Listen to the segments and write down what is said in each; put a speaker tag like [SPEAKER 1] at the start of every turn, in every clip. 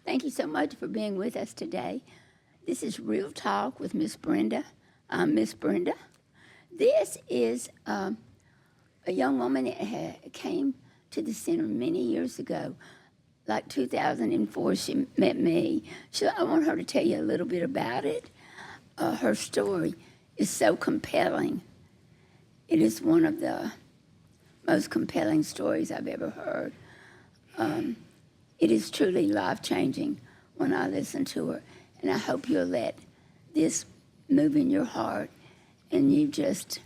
[SPEAKER 1] Thank you so much for being with us today. This is Real Talk with Miss Brenda. I'm Miss Brenda. This is a young woman that came to the center many years ago, like 2004. She met me. So I want her to tell you a little bit about it. Her story is so compelling. It is one of the most compelling stories I've ever heard. It is truly life-changing when I listen to her, and I hope you'll let this move in your heart and you just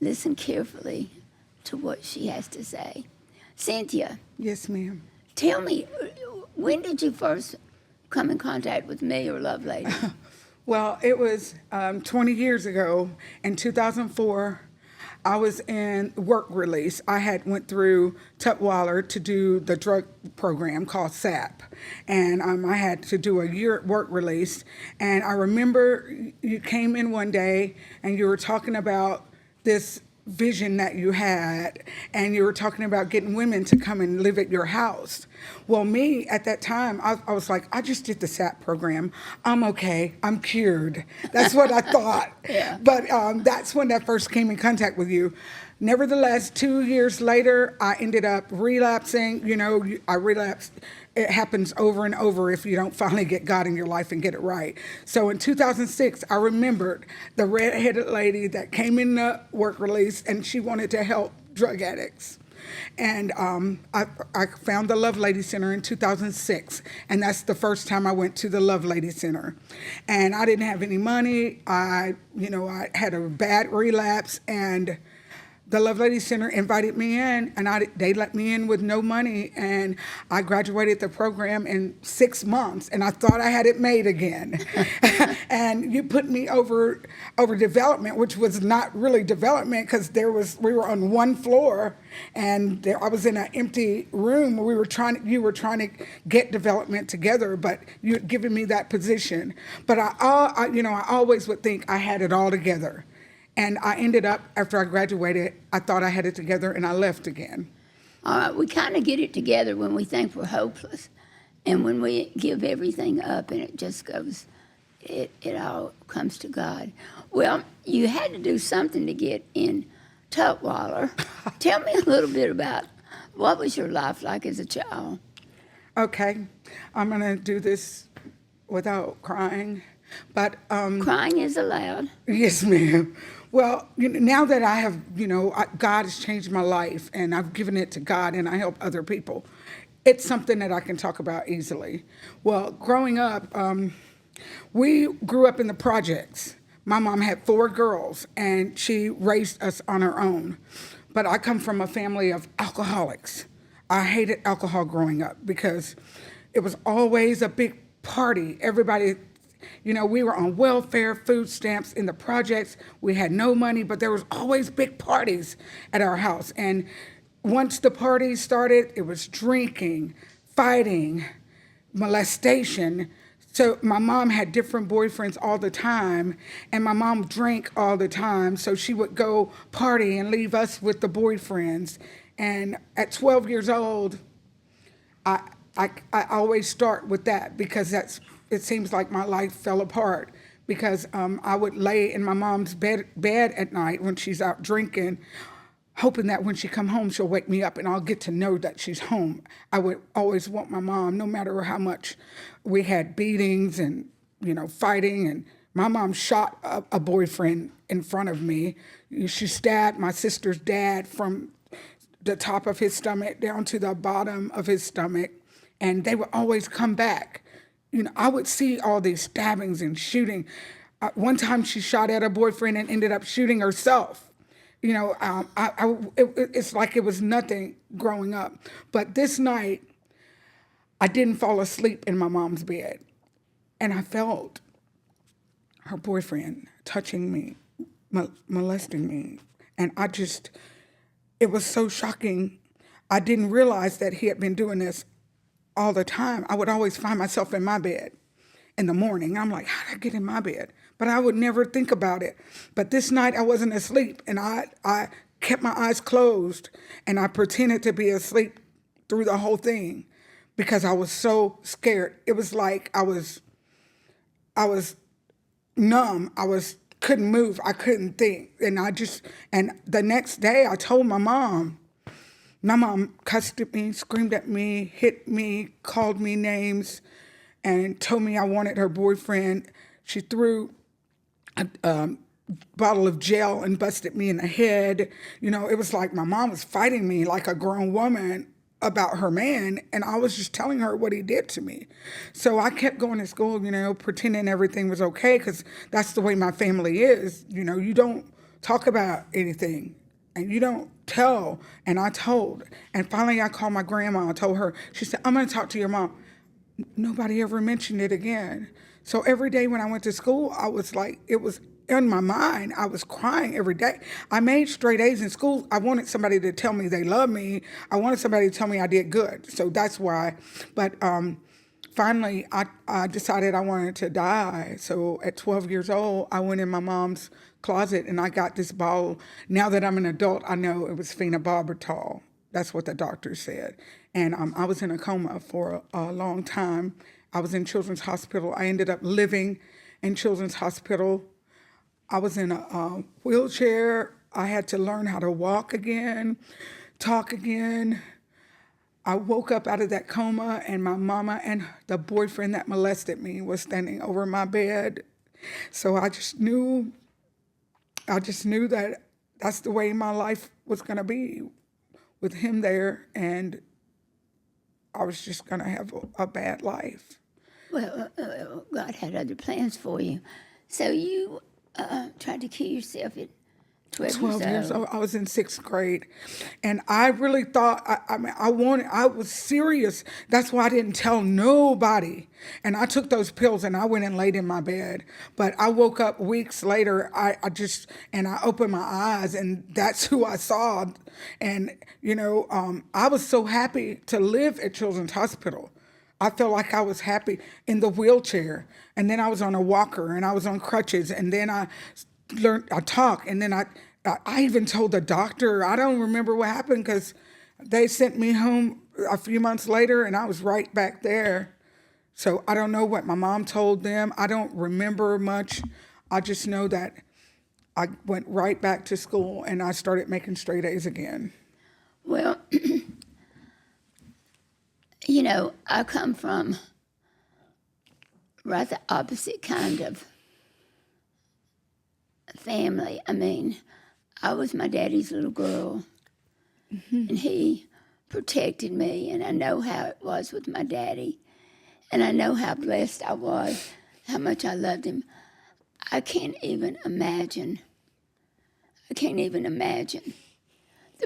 [SPEAKER 1] listen carefully to what she has to say. Cynthia.
[SPEAKER 2] Yes, ma'am.
[SPEAKER 1] Tell me, when did you first come in contact with me or Lovelady?
[SPEAKER 2] Well, it was 20 years ago in 2004. I was in work release. I had went through Tutwiler to do the drug program called SAP. And I had to do a year at work release. And I remember you came in one day and you were talking about this vision that you had, and you were talking about getting women to come and live at your house. Well, me at that time, I was like, I just did the SAP program. I'm okay. I'm cured. That's what I thought.
[SPEAKER 1] Yeah.
[SPEAKER 2] But that's when I first came in contact with you. Nevertheless, 2 years later, I ended up relapsing. I relapsed. It happens over and over if you don't finally get God in your life and get it right. So in 2006, I remembered the red-headed lady that came in the work release, and she wanted to help drug addicts. And I found the Lovelady Center in 2006, and that's the first time I went to the Lovelady Center. And I didn't have any money. I had a bad relapse, and the Lovelady Center invited me in, and they let me in with no money, and I graduated the program in 6 months, and I thought I had it made again. And you put me over development, which was not really development, because we were on one floor, and I was in an empty room. You were trying to get development together, but you had given me that position. But I always would think I had it all together. And I ended up, after I graduated, I thought I had it together, and I left again.
[SPEAKER 1] We kind of get it together when we think we're hopeless, and when we give everything up and it just goes, it all comes to God. Well, you had to do something to get in Tutwiler. Tell me a little bit about what was your life like as a child?
[SPEAKER 2] Okay, I'm going to do this without crying, but
[SPEAKER 1] Crying is allowed.
[SPEAKER 2] Yes, ma'am. Well, now that I have, God has changed my life, and I've given it to God, and I help other people, it's something that I can talk about easily. Well, growing up, we grew up in the projects. My mom had 4 girls, and she raised us on her own. But I come from a family of alcoholics. I hated alcohol growing up because it was always a big party. Everybody, we were on welfare, food stamps in the projects. We had no money, but there was always big parties at our house. And once the parties started, it was drinking, fighting, molestation. So my mom had different boyfriends all the time, and my mom drank all the time. So she would go party and leave us with the boyfriends. And at 12 years old, I always start with that because it seems like my life fell apart because I would lay in my mom's bed at night when she's out drinking, hoping that when she come home, she'll wake me up and I'll get to know that she's home. I would always want my mom, no matter how much we had beatings and, fighting. And my mom shot a boyfriend in front of me. She stabbed my sister's dad from the top of his stomach down to the bottom of his stomach. And they would always come back. I would see all these stabbings and shooting. One time she shot at a boyfriend and ended up shooting herself. It's like it was nothing growing up. But this night, I didn't fall asleep in my mom's bed. And I felt her boyfriend touching me, molesting me. And it was so shocking. I didn't realize that he had been doing this all the time. I would always find myself in my bed in the morning. I'm like, how did I get in my bed? But I would never think about it. But this night I wasn't asleep, and I kept my eyes closed, and I pretended to be asleep through the whole thing. because I was so scared. It was like I was numb. Couldn't move. I couldn't think. And the next day I told my mom. My mom cussed at me, screamed at me, hit me, called me names, and told me I wanted her boyfriend. She threw a bottle of gel and busted me in the head. It was like my mom was fighting me like a grown woman about her man, and I was just telling her what he did to me. So I kept going to school, pretending everything was okay, because that's the way my family is. You don't talk about anything, and you don't tell. And I told. And finally I called my grandma. I told her. She said, I'm going to talk to your mom. Nobody ever mentioned it again. So every day when I went to school, I was like, it was in my mind. I was crying every day. I made straight A's in school. I wanted somebody to tell me they love me. I wanted somebody to tell me I did good. So that's why. But finally, I decided I wanted to die. So at 12 years old, I went in my mom's closet and I got this bottle. Now that I'm an adult, I know it was phenobarbital. That's what the doctor said. And I was in a coma for a long time. I was in Children's Hospital. I ended up living in Children's Hospital. I was in a wheelchair. I had to learn how to walk again, talk again. I woke up out of that coma, and my mama and the boyfriend that molested me was standing over my bed. So I just knew that that's the way my life was going to be, with him there, and I was just going to have a bad life.
[SPEAKER 1] Well, God had other plans for you. So you tried to kill yourself at 12
[SPEAKER 2] years old. I was in 6th grade. And I really thought, I was serious. That's why I didn't tell nobody. And I took those pills and I went and laid in my bed. But I woke up weeks later, I opened my eyes, and that's who I saw. And, I was so happy to live at Children's Hospital. I felt like I was happy in the wheelchair. And then I was on a walker, and I was on crutches. And then I talk, and then I even told the doctor. I don't remember what happened, because they sent me home a few months later, and I was right back there. So I don't know what my mom told them. I don't remember much. I just know that I went right back to school, and I started making straight A's again.
[SPEAKER 1] Well, I come from right the opposite kind of family. I mean, I was my daddy's little girl, and he protected me, and I know how it was with my daddy, and I know how blessed I was, how much I loved him. I can't even imagine the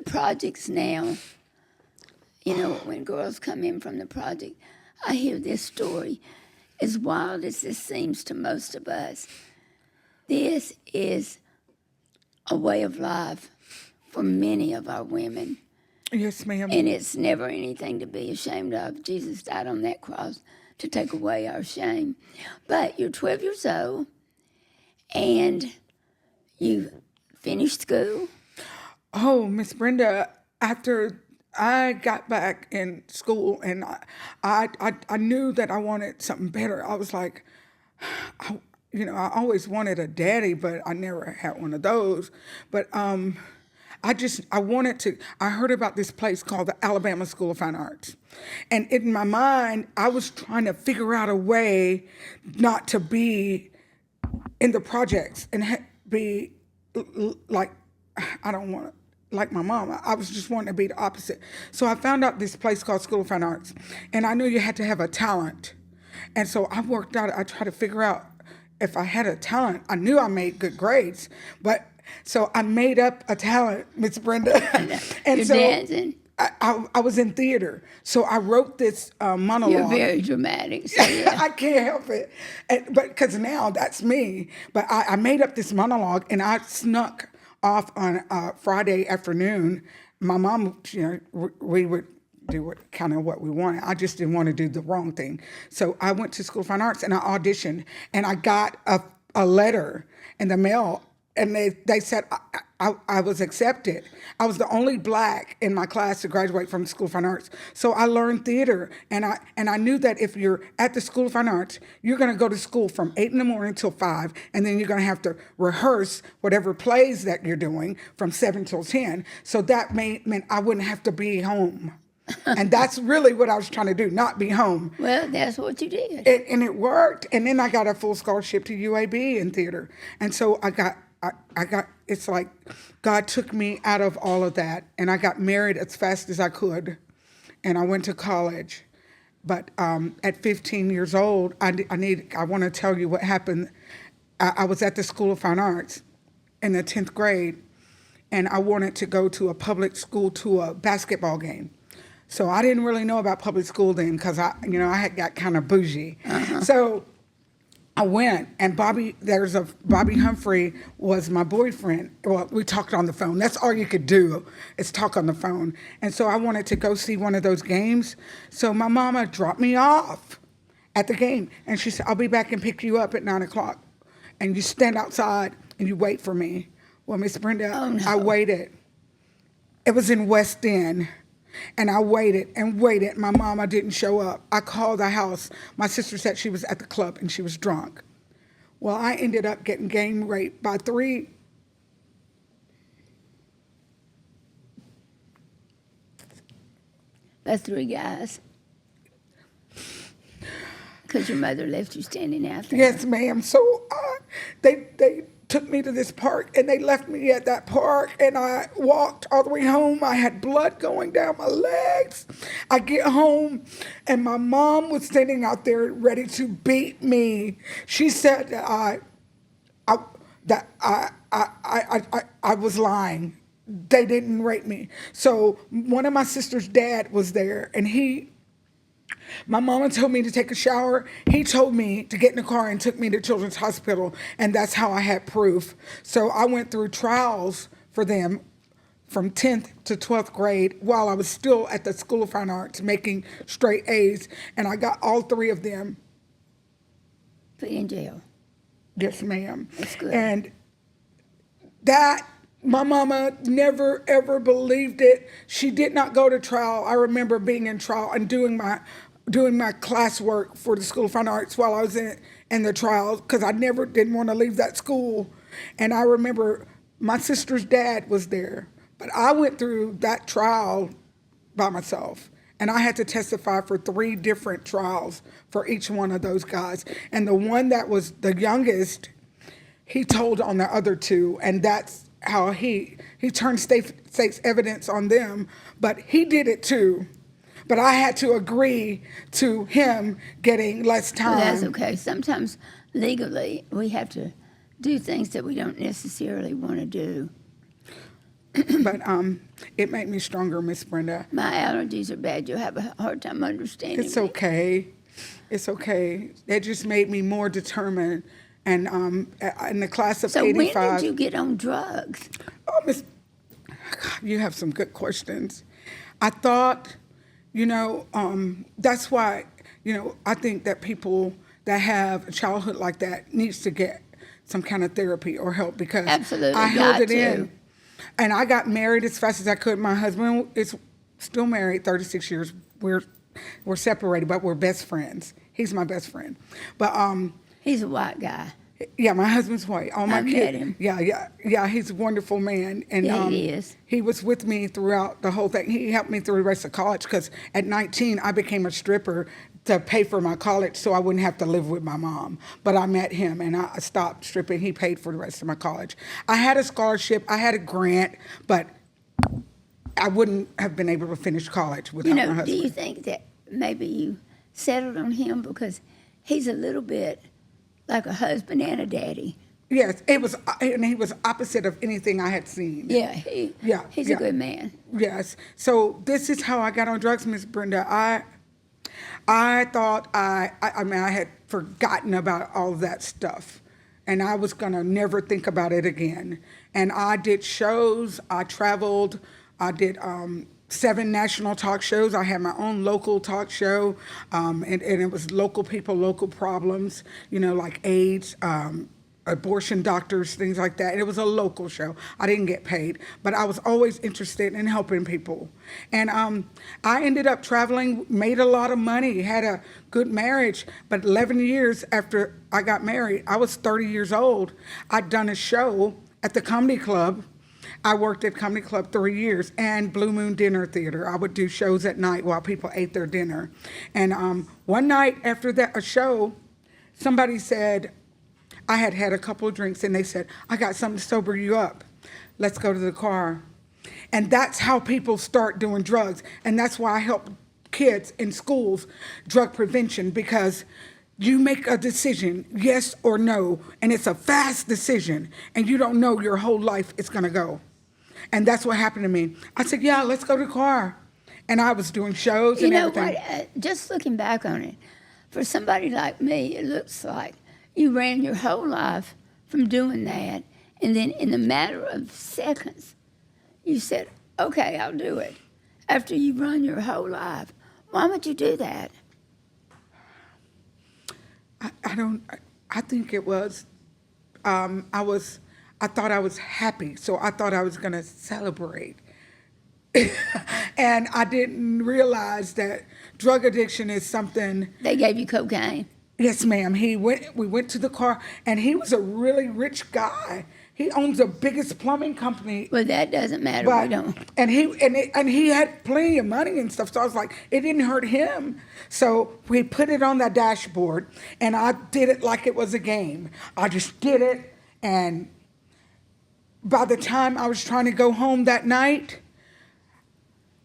[SPEAKER 1] projects now. When girls come in from the project, I hear this story. As wild as this seems to most of us, this is a way of life for many of our women.
[SPEAKER 2] Yes, ma'am.
[SPEAKER 1] And it's never anything to be ashamed of. Jesus died on that cross to take away our shame. But you're 12 years old, and you finished school.
[SPEAKER 2] Oh, Miss Brenda, after I got back in school, and I knew that I wanted something better. I was like, I always wanted a daddy, but I never had one of those. But I heard about this place called the Alabama School of Fine Arts. And in my mind, I was trying to figure out a way not to be in the projects and be like, I don't want to, like my mom. I was just wanting to be the opposite. So I found out this place called School of Fine Arts. And I knew you had to have a talent. And so I tried to figure out if I had a talent. I knew I made good grades, but so I made up a talent, Miss Brenda. And
[SPEAKER 1] You're
[SPEAKER 2] so
[SPEAKER 1] dancing.
[SPEAKER 2] I was in theater. So I wrote this monologue.
[SPEAKER 1] You're very dramatic. So yeah.
[SPEAKER 2] I can't help it. But because now that's me. But I made up this monologue, and I snuck off on Friday afternoon. My mom, we would do what we wanted. I just didn't want to do the wrong thing. So I went to School of Fine Arts, and I auditioned, and I got a letter in the mail, and they said, I was accepted. I was the only black in my class to graduate from the School of Fine Arts. So I learned theater, and I knew that if you're at the School of Fine Arts, you're going to go to school from 8 in the morning till 5, and then you're going to have to rehearse whatever plays that you're doing from 7 till 10. So that meant I wouldn't have to be home. And that's really what I was trying to do, not be home.
[SPEAKER 1] Well, that's what you did.
[SPEAKER 2] And it worked. And then I got a full scholarship to UAB in theater. And so I got, it's like God took me out of all of that. And I got married as fast as I could. And I went to college. But at 15 years old, I want to tell you what happened. I was at the School of Fine Arts in the 10th grade. And I wanted to go to a public school to a basketball game. So I didn't really know about public school then because I had got kind of bougie. So I went, and Bobby Humphrey was my boyfriend. Well, we talked on the phone. That's all you could do is talk on the phone. And so I wanted to go see one of those games. So my mama dropped me off at the game, and she said, "I'll be back and pick you up at 9 o'clock. And you stand outside and you wait for me." Well, Miss Brenda,
[SPEAKER 1] Oh, no.
[SPEAKER 2] I waited. It was in West End. And I waited and waited. My mama didn't show up. I called the house. My sister said she was at the club and she was drunk. Well, I ended up getting gang raped by 3.
[SPEAKER 1] That's 3 guys. Because your mother left you standing out there.
[SPEAKER 2] Yes, ma'am. So they took me to this park, and they left me at that park, and I walked all the way home. I had blood going down my legs. I get home, and my mom was standing out there ready to beat me. She said that I was lying. They didn't rape me. So one of my sister's dad was there, and my mama told me to take a shower. He told me to get in the car and took me to Children's Hospital, and that's how I had proof. So I went through trials for them from 10th to 12th grade while I was still at the School of Fine Arts making straight A's, and I got all 3 of them.
[SPEAKER 1] Put in jail.
[SPEAKER 2] Yes, ma'am.
[SPEAKER 1] That's good.
[SPEAKER 2] And that, my mama never, ever believed it. She did not go to trial. I remember being in trial and doing my classwork for the School of Fine Arts while I was in the trial because I didn't want to leave that school. And I remember my sister's dad was there. But I went through that trial by myself. And I had to testify for 3 different trials for each one of those guys. And the one that was the youngest, he told on the other 2. And that's how he turned state's evidence on them. But he did it too. But I had to agree to him getting less time.
[SPEAKER 1] Well, that's okay. Sometimes legally we have to do things that we don't necessarily want to do.
[SPEAKER 2] But it made me stronger, Miss Brenda.
[SPEAKER 1] My allergies are bad. You'll have a hard time understanding
[SPEAKER 2] It's
[SPEAKER 1] me.
[SPEAKER 2] okay. It's okay. It just made me more determined. And in the class of
[SPEAKER 1] So
[SPEAKER 2] 85.
[SPEAKER 1] when did you get on drugs?
[SPEAKER 2] Oh, Miss, God, you have some good questions. I thought, that's why, I think that people that have a childhood like that needs to get some kind of therapy or help because
[SPEAKER 1] Absolutely,
[SPEAKER 2] I held
[SPEAKER 1] got
[SPEAKER 2] it in. And I got married as fast as I could. My husband is still married, 36 years. We're separated, but we're best friends. He's my best friend. But
[SPEAKER 1] He's a white guy.
[SPEAKER 2] yeah, my husband's white. All my
[SPEAKER 1] I've
[SPEAKER 2] kids.
[SPEAKER 1] met him.
[SPEAKER 2] Yeah. He's a wonderful man, and
[SPEAKER 1] Yeah, he is.
[SPEAKER 2] He was with me throughout the whole thing. He helped me through the rest of college because at 19 I became a stripper to pay for my college, so I wouldn't have to live with my mom. But I met him, and I stopped stripping. He paid for the rest of my college. I had a scholarship. I had a grant, but I wouldn't have been able to finish college without my
[SPEAKER 1] Do
[SPEAKER 2] husband.
[SPEAKER 1] you think that maybe you settled on him because he's a little bit like a husband and a daddy?
[SPEAKER 2] Yes, it was, and he was opposite of anything I had seen.
[SPEAKER 1] Yeah, he's
[SPEAKER 2] yeah.
[SPEAKER 1] a good man.
[SPEAKER 2] Yes. So this is how I got on drugs, Miss Brenda. I thought I had forgotten about all of that stuff, and I was gonna never think about it again. And I did shows. I traveled. I did 7 national talk shows. I had my own local talk show, and it was local people, local problems. Like AIDS. abortion doctors, things like that. It was a local show. I didn't get paid, but I was always interested in helping people. And I ended up traveling, made a lot of money, had a good marriage. But 11 years after I got married, I was 30 years old. I'd done a show at the comedy club. I worked at Comedy Club 3 years and Blue Moon Dinner Theater. I would do shows at night while people ate their dinner. And one night after a show, somebody said, I had had a couple of drinks, and they said, I got something to sober you up. Let's go to the car. And that's how people start doing drugs. And that's why I help kids in schools, drug prevention, because you make a decision, yes or no, and it's a fast decision, and you don't know your whole life is going to go. And that's what happened to me. I said, yeah, let's go to the car. And I was doing shows and everything.
[SPEAKER 1] You know what? Just looking back on it, for somebody like me, it looks like you ran your whole life from doing that, and then in a matter of seconds, you said, okay, I'll do it. After you run your whole life. Why would you do that?
[SPEAKER 2] I think it was, I thought I was happy, so I thought I was going to celebrate. And I didn't realize that drug addiction is something.
[SPEAKER 1] They gave you cocaine.
[SPEAKER 2] Yes, ma'am. We went to the car, and he was a really rich guy. He owns the biggest plumbing company.
[SPEAKER 1] Well, that doesn't matter.
[SPEAKER 2] But,
[SPEAKER 1] we don't.
[SPEAKER 2] And he had plenty of money and stuff. So I was like, it didn't hurt him. So we put it on that dashboard, and I did it like it was a game. I just did it, and by the time I was trying to go home that night,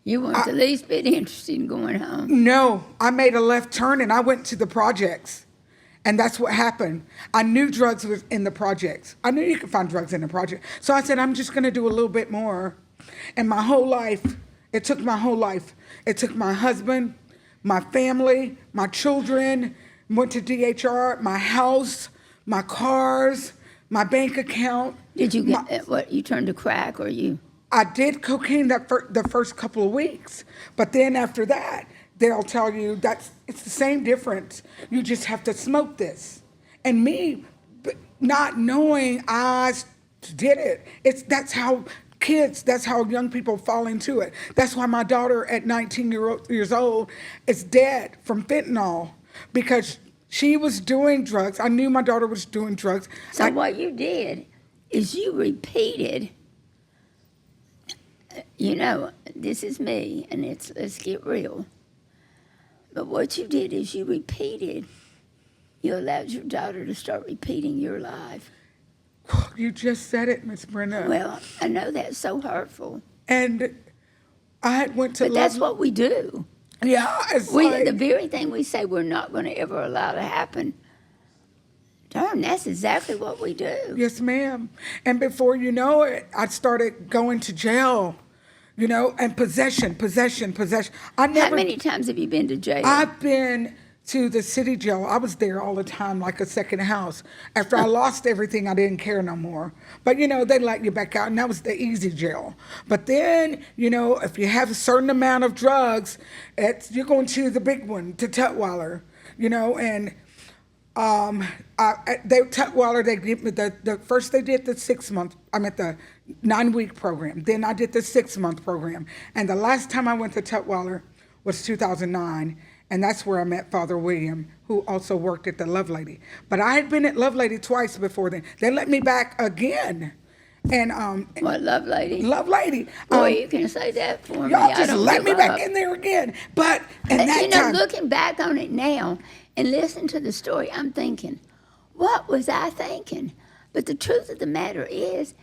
[SPEAKER 1] You weren't the least bit interested in going home.
[SPEAKER 2] no, I made a left turn and I went to the projects. And that's what happened. I knew drugs was in the projects. I knew you could find drugs in the project. So I said, I'm just going to do a little bit more. And my whole life, it took my whole life. It took my husband, my family, my children, went to DHR, my house, my cars, my bank account.
[SPEAKER 1] Did you get what? You turned to crack, or you?
[SPEAKER 2] I did cocaine the first couple of weeks. But then after that, they'll tell you it's the same difference. You just have to smoke this. And me, not knowing I did it. That's how young people fall into it. That's why my daughter at 19 years old is dead from fentanyl, because she was doing drugs. I knew my daughter was doing drugs.
[SPEAKER 1] So what you did is you repeated, this is me, and let's get real. But what you did is you allowed your daughter to start repeating your life.
[SPEAKER 2] You just said it, Miss Brenda.
[SPEAKER 1] Well, I know that's so hurtful.
[SPEAKER 2] And I went to
[SPEAKER 1] But that's what we do.
[SPEAKER 2] Yeah, it's
[SPEAKER 1] The very thing we say we're not going to ever allow to happen, darn, that's exactly what we do.
[SPEAKER 2] Yes, ma'am. And before you know it, I started going to jail, and possession.
[SPEAKER 1] How many times have you been to jail?
[SPEAKER 2] I've been to the city jail. I was there all the time, like a second house. After I lost everything, I didn't care no more. But, they let you back out, and that was the easy jail. But then, if you have a certain amount of drugs, you're going to the big one, to Tutwiler, and Tutwiler, they give me first they did the 6 month, the 9-week program. Then I did the 6 month program. And the last time I went to Tutwiler was 2009. And that's where I met Father William, who also worked at the Lovelady. But I had been at Lovelady twice before then. They let me back again. And
[SPEAKER 1] what, Lovelady?
[SPEAKER 2] Lovelady.
[SPEAKER 1] Boy, you can say that for me.
[SPEAKER 2] Y'all just let me back in there again. But that time,
[SPEAKER 1] looking back on it now and listening to the story, I'm thinking, what was I thinking? But the truth of the matter is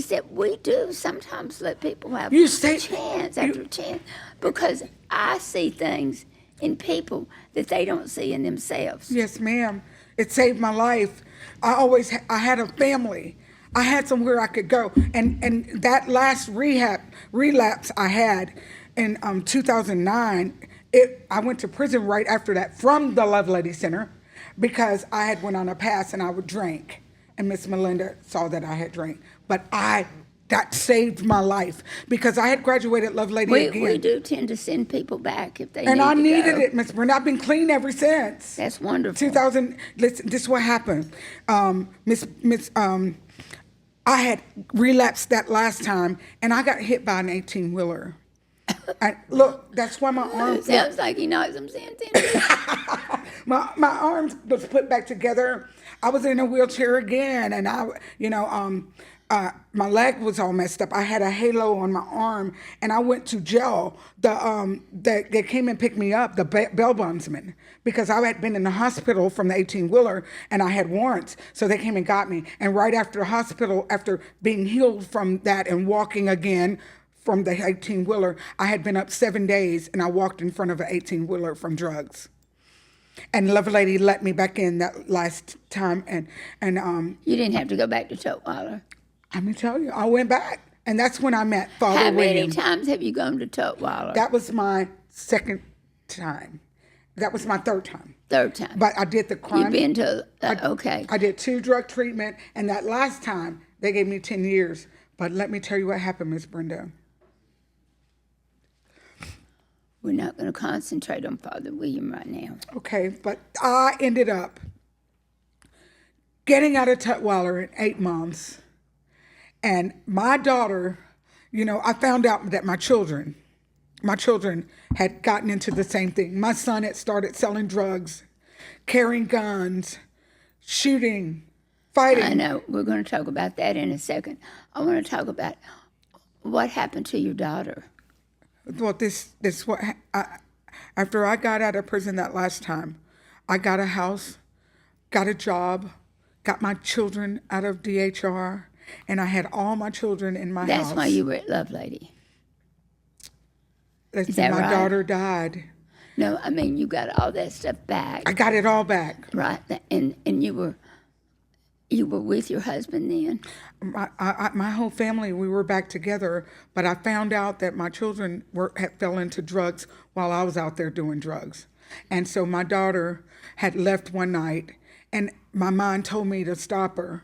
[SPEAKER 1] that we do sometimes let people have chance after chance, because I see things in people that they don't see in themselves.
[SPEAKER 2] Yes, ma'am. It saved my life. I had a family. I had somewhere I could go. And that last relapse I had in 2009, I went to prison right after that from the Lovelady Center, because I had went on a pass and I would drink. And Miss Melinda saw that I had drank. But I that saved my life because I had graduated Lovelady again.
[SPEAKER 1] We do tend to send people back if they
[SPEAKER 2] And
[SPEAKER 1] need
[SPEAKER 2] I
[SPEAKER 1] to
[SPEAKER 2] needed
[SPEAKER 1] go.
[SPEAKER 2] it, Miss Brenda. I've been clean ever since.
[SPEAKER 1] That's wonderful.
[SPEAKER 2] 2000. Listen, this is what happened. I had relapsed that last time, and I got hit by an 18-wheeler. And look, that's why my arm.
[SPEAKER 1] It sounds like he knows some sense in it.
[SPEAKER 2] My arms was put back together. I was in a wheelchair again, and my leg was all messed up. I had a halo on my arm, and I went to jail. They came and picked me up, the bail bondsman, because I had been in the hospital from the 18-wheeler, and I had warrants. So they came and got me. And right after the hospital, after being healed from that and walking again from the 18-wheeler, I had been up 7 days, and I walked in front of an 18-wheeler from drugs. And Lovelady let me back in that last time, and
[SPEAKER 1] You didn't have to go back to Tutwiler.
[SPEAKER 2] let me tell you, I went back, and that's when I met Father
[SPEAKER 1] How many
[SPEAKER 2] William.
[SPEAKER 1] times have you gone to Tutwiler?
[SPEAKER 2] That was my second time. That was my third time.
[SPEAKER 1] Third time.
[SPEAKER 2] But I did the crime.
[SPEAKER 1] You've been to, okay.
[SPEAKER 2] I did 2 drug treatment, and that last time they gave me 10 years. But let me tell you what happened, Miss Brenda.
[SPEAKER 1] We're not going to concentrate on Father William right now.
[SPEAKER 2] Okay, but I ended up getting out of Tutwiler in 8 months. And my daughter, I found out that my children had gotten into the same thing. My son had started selling drugs, carrying guns, shooting, fighting.
[SPEAKER 1] I know. We're going to talk about that in a second. I want to talk about what happened to your daughter.
[SPEAKER 2] Well, after I got out of prison that last time, I got a house, got a job, got my children out of DHR, and I had all my children in my house.
[SPEAKER 1] That's why you were at Lovelady.
[SPEAKER 2] Is
[SPEAKER 1] that
[SPEAKER 2] my
[SPEAKER 1] right?
[SPEAKER 2] daughter died.
[SPEAKER 1] No, I mean, you got all that stuff back.
[SPEAKER 2] I got it all back.
[SPEAKER 1] Right. And you were with your husband then?
[SPEAKER 2] My whole family, we were back together, but I found out that my children had fell into drugs while I was out there doing drugs. And so my daughter had left one night, and my mind told me to stop her.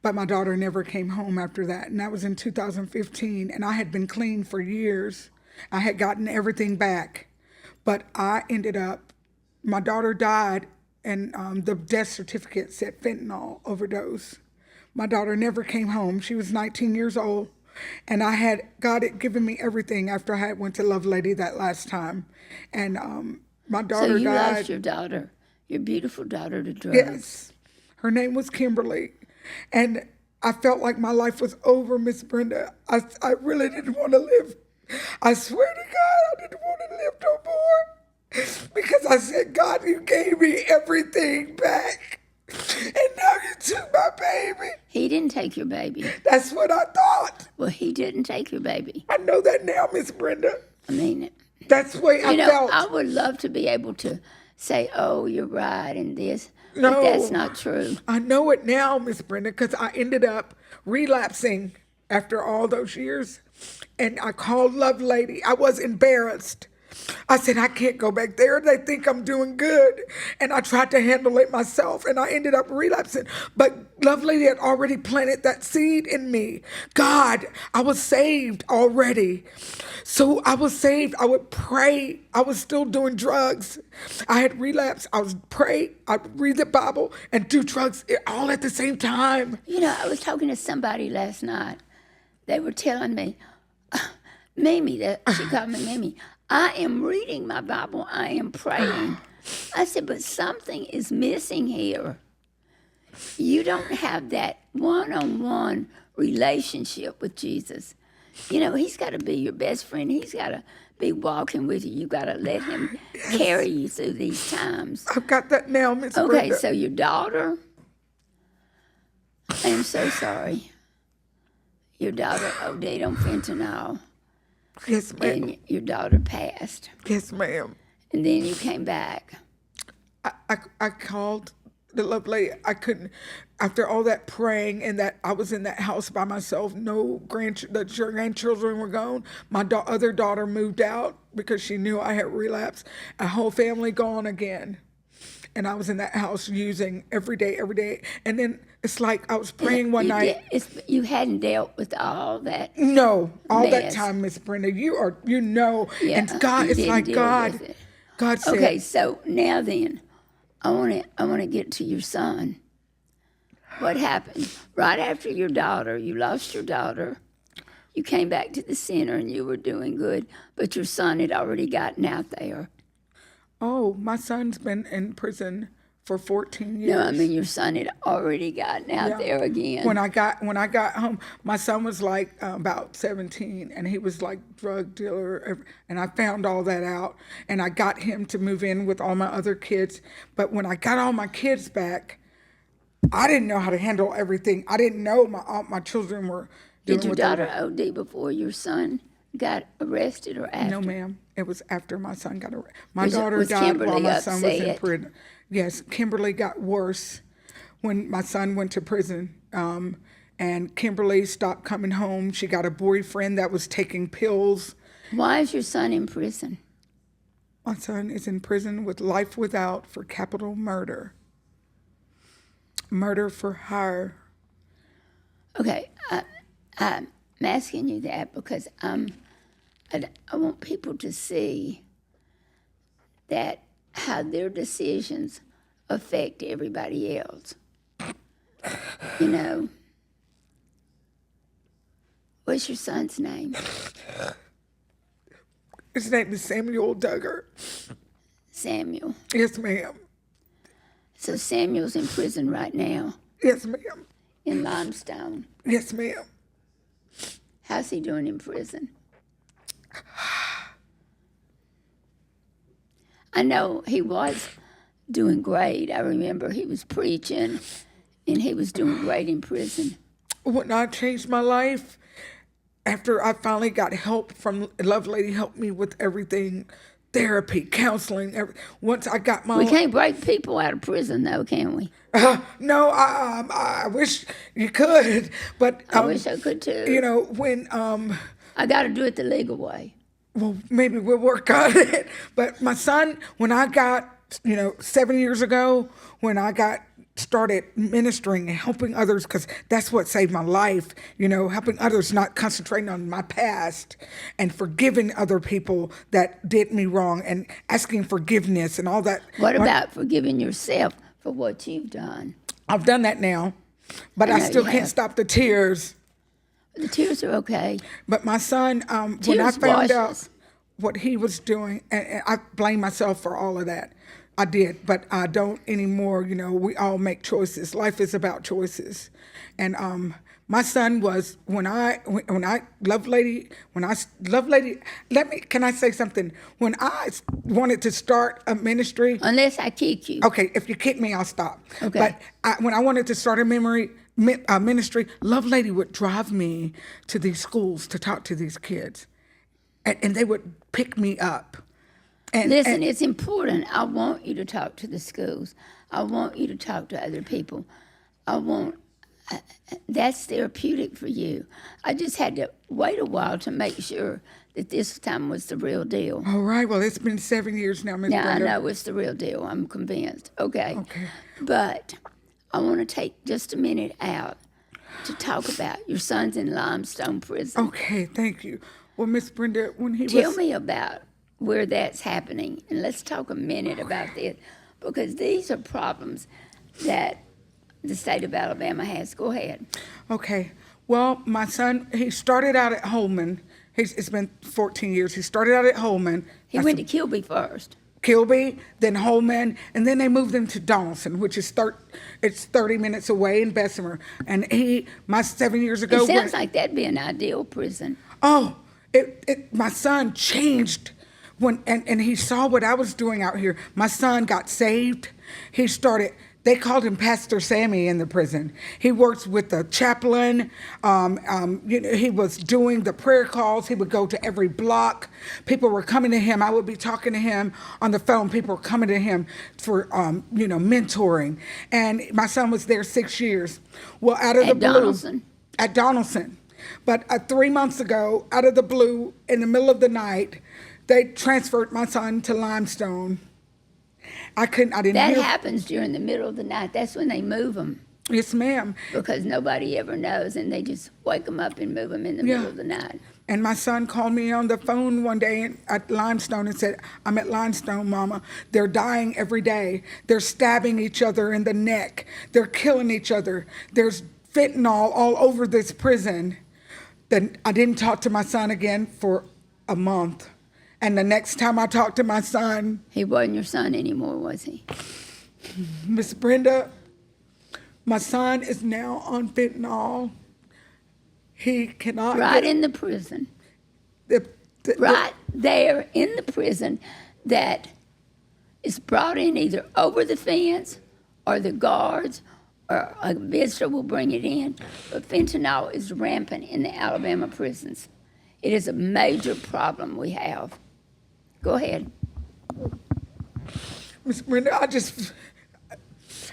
[SPEAKER 2] But my daughter never came home after that, and that was in 2015, and I had been clean for years. I had gotten everything back, but I ended up, my daughter died, and the death certificate said fentanyl overdose. My daughter never came home. She was 19 years old, and God had given me everything after I had went to Lovelady that last time, and my daughter died. So
[SPEAKER 1] you lost your daughter, your beautiful daughter, to drugs.
[SPEAKER 2] Yes, her name was Kimberly, and I felt like my life was over, Miss Brenda. I really didn't want to live. I swear to God, I didn't want to live no more. Because I said, God, you gave me everything back. And now you took my baby.
[SPEAKER 1] He didn't take your baby.
[SPEAKER 2] That's what I thought.
[SPEAKER 1] Well, he didn't take your baby.
[SPEAKER 2] I know that now, Miss Brenda.
[SPEAKER 1] I mean it.
[SPEAKER 2] That's the way I felt.
[SPEAKER 1] I would love to be able to say, oh, you're right, and this.
[SPEAKER 2] No,
[SPEAKER 1] but that's not true.
[SPEAKER 2] I know it now, Miss Brenda, because I ended up relapsing after all those years. And I called Lovelady. I was embarrassed. I said, I can't go back there. They think I'm doing good. And I tried to handle it myself, and I ended up relapsing. But Lovelady had already planted that seed in me. God, I was saved already. So I was saved. I would pray. I was still doing drugs. I had relapsed. I would pray. I would read the Bible and do drugs all at the same time.
[SPEAKER 1] I was talking to somebody last night. They were telling me, Mimi, she called me Mimi, I am reading my Bible, I am praying. I said, but something is missing here. You don't have that one-on-one relationship with Jesus. He's got to be your best friend. He's got to be walking with you. You got to let him carry you through these times.
[SPEAKER 2] I've got that now, Miss Brenda.
[SPEAKER 1] Okay, so your daughter, I am so sorry. Your daughter OD'd on fentanyl.
[SPEAKER 2] Yes, ma'am.
[SPEAKER 1] And your daughter passed.
[SPEAKER 2] Yes, ma'am.
[SPEAKER 1] And then you came back.
[SPEAKER 2] I called the lovely. I couldn't, after all that praying and that I was in that house by myself, the grandchildren were gone. My other daughter moved out because she knew I had relapsed. A whole family gone again. and I was in that house using every day, every day. And then it's like I was praying one
[SPEAKER 1] You
[SPEAKER 2] night.
[SPEAKER 1] you hadn't dealt with all that.
[SPEAKER 2] No, all that
[SPEAKER 1] Mess.
[SPEAKER 2] time, Miss Brenda, and
[SPEAKER 1] Yeah,
[SPEAKER 2] God,
[SPEAKER 1] you
[SPEAKER 2] it's
[SPEAKER 1] didn't
[SPEAKER 2] like
[SPEAKER 1] deal
[SPEAKER 2] God,
[SPEAKER 1] with it.
[SPEAKER 2] God said,
[SPEAKER 1] Okay, so now then, I want to get to your son. What happened right after you lost your daughter? You came back to the center and you were doing good, but your son had already gotten out there.
[SPEAKER 2] oh, my son's been in prison for 14 years.
[SPEAKER 1] No, I mean your son had already gotten out there again.
[SPEAKER 2] When I got home, my son was like about 17, and he was like drug dealer, and I found all that out, and I got him to move in with all my other kids. But when I got all my kids back, I didn't know how to handle everything. I didn't know all my children were doing
[SPEAKER 1] Did your
[SPEAKER 2] what they
[SPEAKER 1] daughter
[SPEAKER 2] were.
[SPEAKER 1] OD before your son got arrested or after?
[SPEAKER 2] No, ma'am. It was after my son got arrested. My
[SPEAKER 1] Was
[SPEAKER 2] daughter died
[SPEAKER 1] Kimberly
[SPEAKER 2] while my son was in
[SPEAKER 1] upset?
[SPEAKER 2] prison. Yes, Kimberly got worse when my son went to prison. And Kimberly stopped coming home. She got a boyfriend that was taking pills.
[SPEAKER 1] Why is your son in prison?
[SPEAKER 2] My son is in prison with life without for capital murder. Murder for hire.
[SPEAKER 1] Okay, I'm asking you that because I want people to see that how their decisions affect everybody else. You know, what's your son's name?
[SPEAKER 2] His name is Samuel Duggar.
[SPEAKER 1] Samuel.
[SPEAKER 2] Yes, ma'am.
[SPEAKER 1] So Samuel's in prison right now
[SPEAKER 2] Yes, ma'am.
[SPEAKER 1] in Limestone.
[SPEAKER 2] Yes, ma'am.
[SPEAKER 1] How's he doing in prison? I know he was doing great. I remember he was preaching and he was doing great in prison.
[SPEAKER 2] When I changed my life, after I finally got help from Lovelady, helped me with everything, therapy, counseling. Once I got my
[SPEAKER 1] We can't break people out of prison, though, can we?
[SPEAKER 2] no, I wish you could, but
[SPEAKER 1] I wish I could too.
[SPEAKER 2] you know, when
[SPEAKER 1] I got to do it the legal way.
[SPEAKER 2] well, maybe we'll work on it. But my son, when I got 7 years ago, when I got started ministering and helping others, because that's what saved my life, helping others, not concentrating on my past, and forgiving other people that did me wrong and asking forgiveness and all that.
[SPEAKER 1] What about forgiving yourself for what you've done?
[SPEAKER 2] I've done that now, but I
[SPEAKER 1] know
[SPEAKER 2] still
[SPEAKER 1] you
[SPEAKER 2] can't
[SPEAKER 1] have.
[SPEAKER 2] stop the tears.
[SPEAKER 1] The tears are okay.
[SPEAKER 2] But my son, when I
[SPEAKER 1] Tears
[SPEAKER 2] found
[SPEAKER 1] wash
[SPEAKER 2] out
[SPEAKER 1] us.
[SPEAKER 2] what he was doing, and I blame myself for all of that. I did, but I don't anymore. We all make choices. Life is about choices. And my son was, Lovelady, can I say something? When I wanted to start a ministry,
[SPEAKER 1] Unless I kick you.
[SPEAKER 2] okay, if you kick me, I'll stop.
[SPEAKER 1] Okay.
[SPEAKER 2] But when I wanted to start a ministry, Lovelady would drive me to these schools to talk to these kids. And they would pick me up.
[SPEAKER 1] Listen, it's important. I want you to talk to the schools. I want you to talk to other people. That's therapeutic for you. I just had to wait a while to make sure that this time was the real deal.
[SPEAKER 2] All right, well, it's been 7 years now, Miss
[SPEAKER 1] Now I
[SPEAKER 2] Brenda.
[SPEAKER 1] know it's the real deal. I'm convinced. Okay.
[SPEAKER 2] Okay.
[SPEAKER 1] But I want to take just a minute out to talk about your son's in Limestone Prison.
[SPEAKER 2] Okay, thank you. Well, Miss Brenda, when he
[SPEAKER 1] Tell
[SPEAKER 2] was...
[SPEAKER 1] me about where that's happening, and let's talk a minute about this, because these are problems that the state of Alabama has. Go ahead.
[SPEAKER 2] Okay. Well, my son, he started out at Holman. It's been 14 years. He started out at Holman.
[SPEAKER 1] He went to Kilby first.
[SPEAKER 2] Kilby, then Holman, and then they moved him to Donaldson, which is 30 minutes away in Bessemer. And my 7 years ago...
[SPEAKER 1] It sounds like that'd be an ideal prison.
[SPEAKER 2] Oh, my son changed and he saw what I was doing out here. My son got saved. They called him Pastor Sammy in the prison. He works with the chaplain. He was doing the prayer calls. He would go to every block. People were coming to him. I would be talking to him on the phone. People were coming to him for, mentoring. And my son was there 6 years. Well, out of the blue.
[SPEAKER 1] Donaldson.
[SPEAKER 2] At Donaldson. But 3 months ago, out of the blue, in the middle of the night, they transferred my son to Limestone. I didn't
[SPEAKER 1] That
[SPEAKER 2] hear.
[SPEAKER 1] happens during the middle of the night. That's when they move them
[SPEAKER 2] Yes, ma'am.
[SPEAKER 1] because nobody ever knows, and they just wake them up and move them in the
[SPEAKER 2] Yeah.
[SPEAKER 1] middle of the night.
[SPEAKER 2] And my son called me on the phone one day at Limestone and said, I'm at Limestone, Mama. They're dying every day. They're stabbing each other in the neck. They're killing each other. There's fentanyl all over this prison. Then I didn't talk to my son again for a month. And the next time I talked to my son,
[SPEAKER 1] He wasn't your son anymore, was he?
[SPEAKER 2] Miss Brenda, my son is now on fentanyl. He cannot
[SPEAKER 1] Right
[SPEAKER 2] get
[SPEAKER 1] in the prison.
[SPEAKER 2] the,
[SPEAKER 1] Right there in the prison that is brought in either over the fence or the guards or a visitor will bring it in. But fentanyl is rampant in the Alabama prisons. It is a major problem we have. Go ahead.
[SPEAKER 2] Miss Brenda,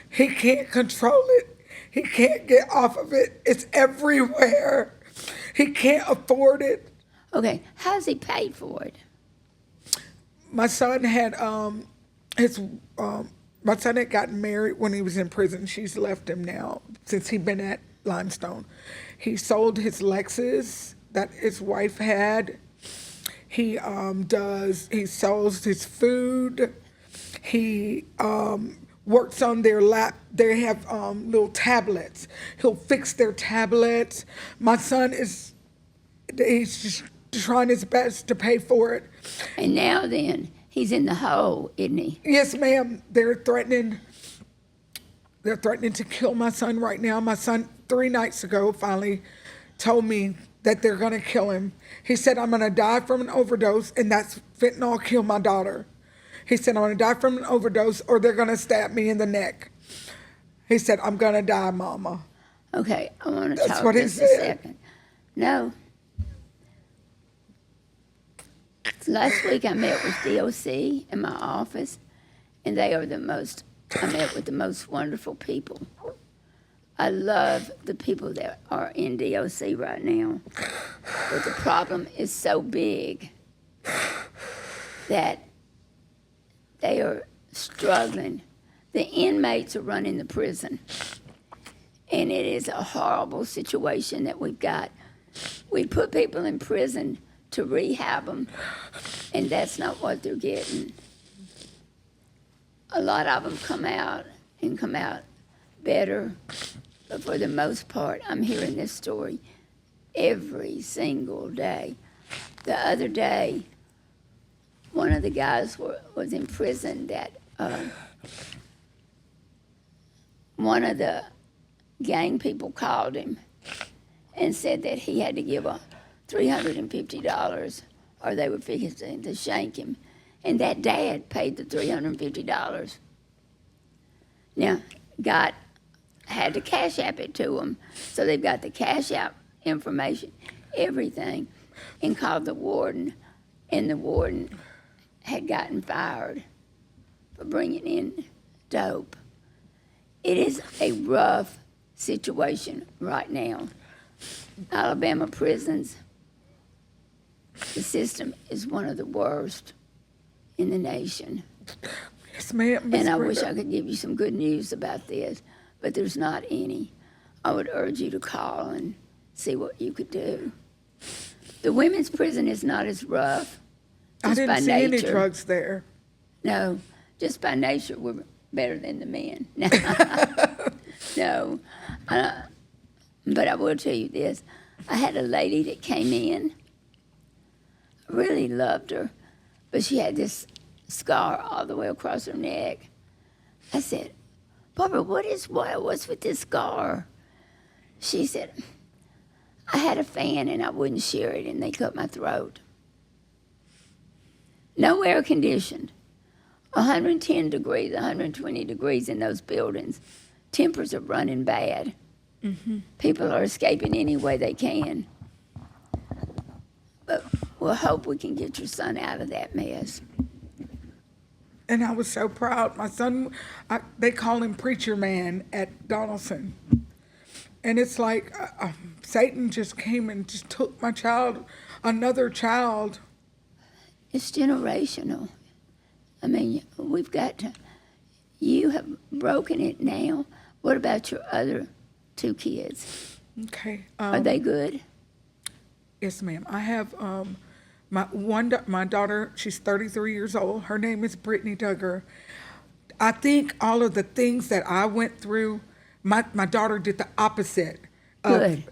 [SPEAKER 2] he can't control it. He can't get off of it. It's everywhere. He can't afford it.
[SPEAKER 1] Okay, how's he paid for it?
[SPEAKER 2] My son had my son had gotten married when he was in prison. She's left him now since he'd been at Limestone. He sold his Lexus that his wife had. He sells his food. He works on their lap. They have little tablets. He'll fix their tablets. My son he's just trying his best to pay for it.
[SPEAKER 1] And now then, he's in the hole, isn't he?
[SPEAKER 2] Yes, ma'am. They're threatening to kill my son right now. My son 3 nights ago finally told me that they're going to kill him. He said, I'm going to die from an overdose, and that's fentanyl killed my daughter. He said, I'm going to die from an overdose, or they're going to stab me in the neck. He said, I'm going to die, Mama.
[SPEAKER 1] Okay, I want to
[SPEAKER 2] That's
[SPEAKER 1] talk
[SPEAKER 2] what he
[SPEAKER 1] just a
[SPEAKER 2] said.
[SPEAKER 1] second. No. Last week I met with DOC in my office, and they are I met with the most wonderful people. I love the people that are in DOC right now. But the problem is so big that they are struggling. The inmates are running the prison. And it is a horrible situation that we've got. We put people in prison to rehab them, and that's not what they're getting. A lot of them come out better, but for the most part, I'm hearing this story every single day. The other day, one of the guys was in prison that one of the gang people called him and said that he had to give $350 or they would fix him to shank him. And that dad paid the $350. Now, God had to cash app it to him. So they've got the cash app information, everything, and called the warden. And the warden had gotten fired for bringing in dope. It is a rough situation right now. Alabama prisons, the system is one of the worst in the nation.
[SPEAKER 2] Yes, ma'am. Miss
[SPEAKER 1] And I
[SPEAKER 2] Brenda.
[SPEAKER 1] wish I could give you some good news about this, but there's not any. I would urge you to call and see what you could do. The women's prison is not as rough.
[SPEAKER 2] I
[SPEAKER 1] Just
[SPEAKER 2] didn't
[SPEAKER 1] by
[SPEAKER 2] see any
[SPEAKER 1] nature.
[SPEAKER 2] drugs there.
[SPEAKER 1] No, just by nature, we're better than the men. No. But I will tell you this. I had a lady that came in. I really loved her, but she had this scar all the way across her neck. I said, Barbara, what's with this scar? She said, I had a fan and I wouldn't share it and they cut my throat. No air conditioned. 110 degrees, 120 degrees in those buildings. Tempers are running bad. Mm-hmm. People are escaping any way they can. But we'll hope we can get your son out of that mess.
[SPEAKER 2] And I was so proud. My son, they call him Preacher Man at Donaldson. And it's like Satan just came and just took my child, another child.
[SPEAKER 1] It's generational. I mean, we've got to, you have broken it now. What about your other two kids?
[SPEAKER 2] Okay.
[SPEAKER 1] Are they good?
[SPEAKER 2] Yes, ma'am. I have my daughter. She's 33 years old. Her name is Brittany Duggar. I think all of the things that I went through, my daughter did the opposite.
[SPEAKER 1] Good.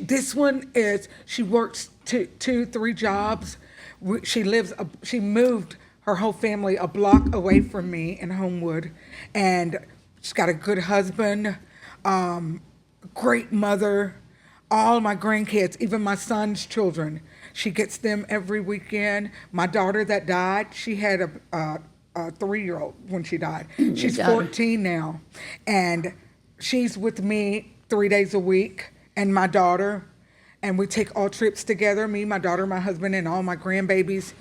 [SPEAKER 2] This one is she works two, 3 jobs. She moved her whole family a block away from me in Homewood, and she's got a good husband, great mother, all my grandkids, even my son's children. She gets them every weekend. My daughter that died, she had a 3-year-old when she died. She's 14 now, and she's with me 3 days a week, and my daughter, and we take all trips together, me, my daughter, my husband, and all my grandbabies.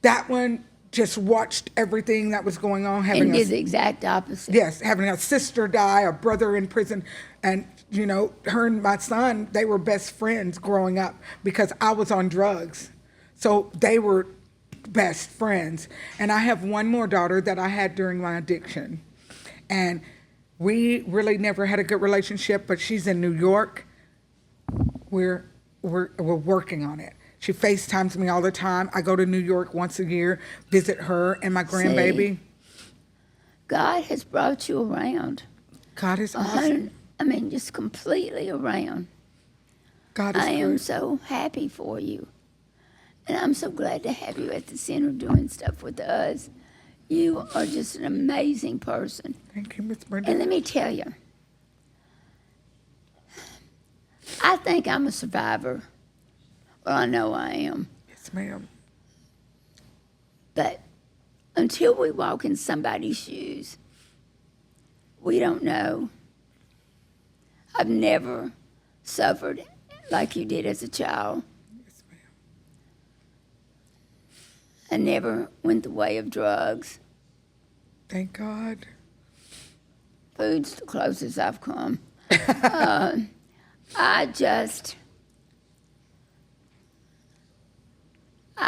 [SPEAKER 2] That one just watched everything that was going on.
[SPEAKER 1] And did the exact opposite.
[SPEAKER 2] Yes, having a sister die, a brother in prison, and her and my son, they were best friends growing up because I was on drugs. So they were best friends. And I have one more daughter that I had during my addiction. And we really never had a good relationship, but she's in New York. We're working on it. She FaceTimes me all the time. I go to New York once a year, visit her and my grandbaby.
[SPEAKER 1] See, God has brought you around.
[SPEAKER 2] God is awesome.
[SPEAKER 1] I mean, just completely around.
[SPEAKER 2] God is
[SPEAKER 1] I
[SPEAKER 2] good.
[SPEAKER 1] am so happy for you. And I'm so glad to have you at the center doing stuff with us. You are just an amazing person.
[SPEAKER 2] Thank you, Miss Brenda.
[SPEAKER 1] And let me tell you, I think I'm a survivor. Well, I know I am.
[SPEAKER 2] Yes, ma'am.
[SPEAKER 1] But until we walk in somebody's shoes, we don't know. I've never suffered like you did as a child.
[SPEAKER 2] Yes, ma'am.
[SPEAKER 1] I never went the way of drugs.
[SPEAKER 2] Thank God.
[SPEAKER 1] Food's the closest I've come. I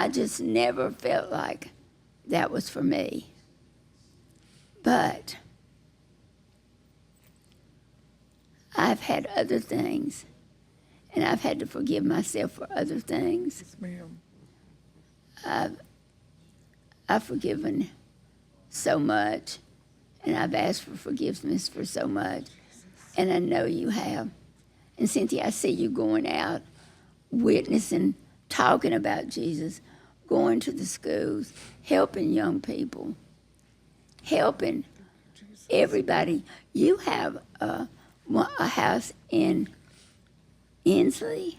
[SPEAKER 1] just never felt like that was for me. But I've had other things, and I've had to forgive myself for other things.
[SPEAKER 2] Yes, ma'am.
[SPEAKER 1] I've forgiven so much, and I've asked for forgiveness for so much, and I know you have. And Cynthia, I see you going out, witnessing, talking about Jesus, going to the schools, helping young people, helping everybody. You have a house in Inslee,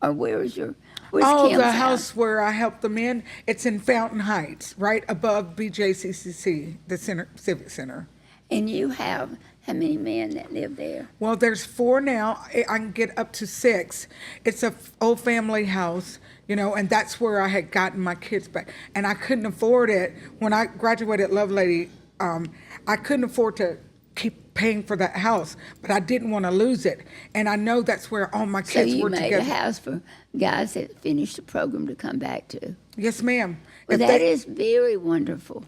[SPEAKER 1] or where's Kim's
[SPEAKER 2] The house where I help the men, it's in Fountain Heights, right above BJCCC, the Civic Center.
[SPEAKER 1] And you have how many men that live there?
[SPEAKER 2] Well, there's 4 now. I can get up to 6. It's a old family house, and that's where I had gotten my kids back. And I couldn't afford it. When I graduated Lovelady, I couldn't afford to keep paying for that house, but I didn't want to lose it. And I know that's where all my kids were together.
[SPEAKER 1] So you made a house for guys that finished the program to come back to.
[SPEAKER 2] Yes, ma'am.
[SPEAKER 1] Well, that is very wonderful.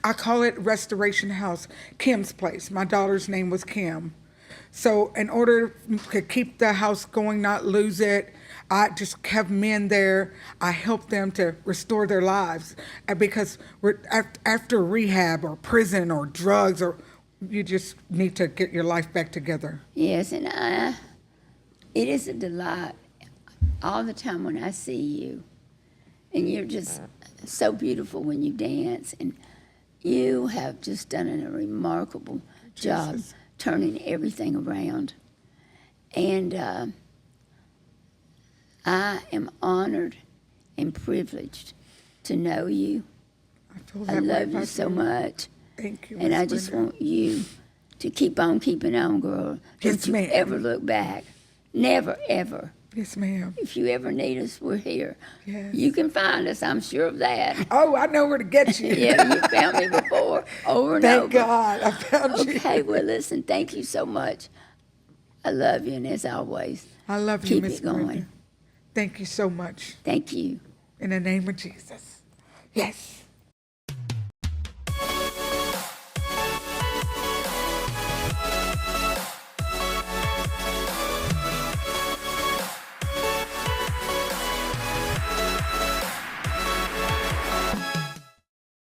[SPEAKER 2] I call it Restoration House, Kim's place. My daughter's name was Kim. So in order to keep the house going, not lose it, I just have men there. I help them to restore their lives. Because we're after rehab or prison or drugs, or you just need to get your life back together.
[SPEAKER 1] Yes, and it is a delight all the time when I see you. And you're just so beautiful when you dance, and you have just done a remarkable job turning everything around. And I am honored and privileged to know you. I love you so much.
[SPEAKER 2] Thank you,
[SPEAKER 1] And
[SPEAKER 2] Miss
[SPEAKER 1] I just
[SPEAKER 2] Brenda.
[SPEAKER 1] want you to keep on keeping on, girl.
[SPEAKER 2] Yes,
[SPEAKER 1] Don't you
[SPEAKER 2] ma'am.
[SPEAKER 1] ever look back. Never, ever.
[SPEAKER 2] Yes, ma'am.
[SPEAKER 1] If you ever need us, we're here.
[SPEAKER 2] Yes.
[SPEAKER 1] You can find us, I'm sure of that.
[SPEAKER 2] Oh, I know where to get you.
[SPEAKER 1] Yeah, you found me before, over and
[SPEAKER 2] Thank
[SPEAKER 1] over.
[SPEAKER 2] God I found you.
[SPEAKER 1] Okay, well, listen, thank you so much. I love you, and as always,
[SPEAKER 2] I love you,
[SPEAKER 1] keep
[SPEAKER 2] Miss
[SPEAKER 1] it going.
[SPEAKER 2] Brenda. Thank you so much.
[SPEAKER 1] Thank you.
[SPEAKER 2] In the name of Jesus. Yes.